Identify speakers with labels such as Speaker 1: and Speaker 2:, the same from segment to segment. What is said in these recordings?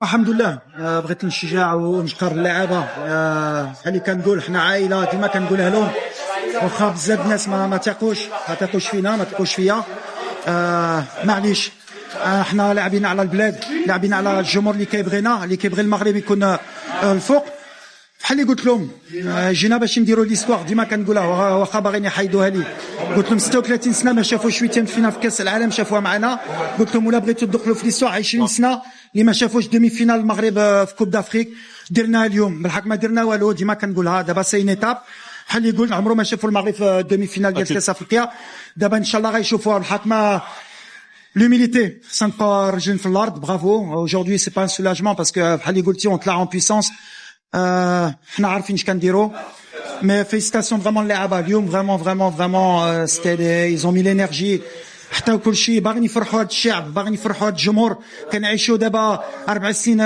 Speaker 1: الحمد لله. بغيت نشجع ونشكر اللعابه. بحال اللي كنقول حنا عائله، ديما كنقولها لهم واخا بزاف الناس ما تاقوش فينا، ما تاقوش فيا. معليش، حنا لاعبين على البلاد، لاعبين على الجمهور اللي كيبغينا، اللي كيبغي المغرب يكون الفوق. بحال اللي قلت لهم جينا باش نديروا ليستوار، ديما كنقولها واخا باغيين يحيدوها لي. قلت لهم 36 سنه ما شافوش ويتيام فينال في كاس العالم، شافوها معنا. قلت لهم ولا بغيتوا تدخلوا في ليستوار 20 سنه اللي ما شافوش دومي فينال المغرب في كوب دافريك، درناها اليوم. بالحق ما درنا والو، ديما كنقولها. دابا سي نيتاب، بحال اللي يقول عمرو ما شافوا المغرب في دومي فينال ديال كاس افريقيا. دابا ان شاء الله غيشوفوها. بالحق ما l'humilité, ça ne pas rejouer في الارض. برافو. Aujourd'hui c'est pas un soulagement parce que بحال اللي قلتي on te l'a en puissance. حنا عارفين اش كنديروا. Mais félicitations vraiment للعابه اليوم. vraiment c'était ils ont mis l'énergie. حتى كل شيء باغيين يفرحوا هذا الشعب، باغيين يفرحوا هذا الجمهور. كنعيشوا دابا 4 سنين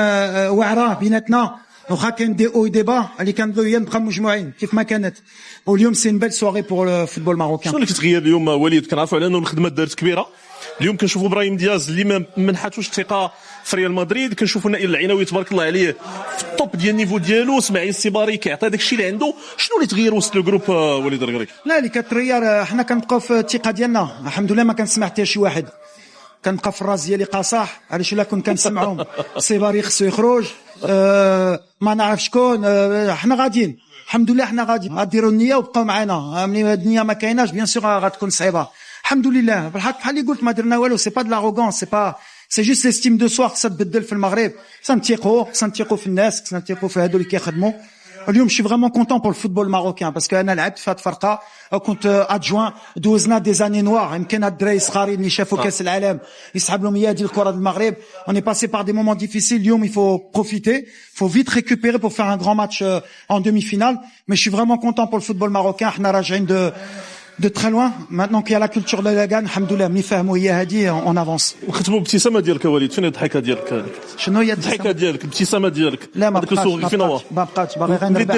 Speaker 1: واعره بيناتنا، واخا كاين دي او دي با اللي كنبغيو هي نبقى مجموعين كيف ما كانت. واليوم سي une belle soirée pour le football marocain.
Speaker 2: شنو اللي كتغير اليوم وليد؟ كنعرفوا على انه الخدمه دارت كبيره. اليوم كنشوفوا ابراهيم دياز اللي ما منحاتوش الثقه في ريال مدريد، كنشوفوا نائل العناوي تبارك الله عليه في الطوب ديال النيفو ديالو. اسماعيل السيباري كيعطي داك الشيء اللي عنده. شنو اللي تغير وسط لو جروب وليد الركري؟
Speaker 1: لا اللي كترير حنا كنبقاو في الثقه ديالنا. الحمد لله ما كنسمع حتى شي واحد. كنبقى في الراس ديالي قاصح. علاش الا كنت كنسمعهم السيباري خصو يخرج، ما نعرف شكون. حنا غاديين الحمد لله، حنا غاديين. غاديروا النيه وبقاو معنا. ملي الدنيا ما كايناش بيان سور غتكون صعيبه. الحمد لله. بالحق بحال اللي قلت ما درنا والو. سي با دو لاغوغونس، سي جوست ليستيم دو سوا خصها تبدل في المغرب. خصنا نثيقوا في الناس، خصنا نثيقوا في هادو اللي كيخدموا. اليوم شي فريمون كونطون بور الفوتبول ماروكان باسكو انا لعبت في هاد الفرقه، كنت ادجوان. دوزنا دي زاني نوار. يمكن هاد الدراري الصغارين اللي شافوا كاس العالم يسحب لهم اياه ديال الكره المغرب. اون اي باسي بار دي مومون ديفيسيل. اليوم يفو بروفيتي، فو فيت ريكوبيري بور فير ان غران ماتش en demi-finale. Mais je suis vraiment content pour le football marocain. حنا راجعين de très loin. Maintenant qu'il y a la culture de la gagne, alhamdoulilah, ملي فهموا هي هادي on avance.
Speaker 2: وختموا بابتسامه ديالك وليد. فين الضحكه ديالك؟
Speaker 1: شنو هي
Speaker 2: الضحكه ديالك؟ الابتسامه ديالك؟
Speaker 1: لا ما
Speaker 2: هذاك السوغ فين هو؟
Speaker 1: بقاتش باغي غير نربح.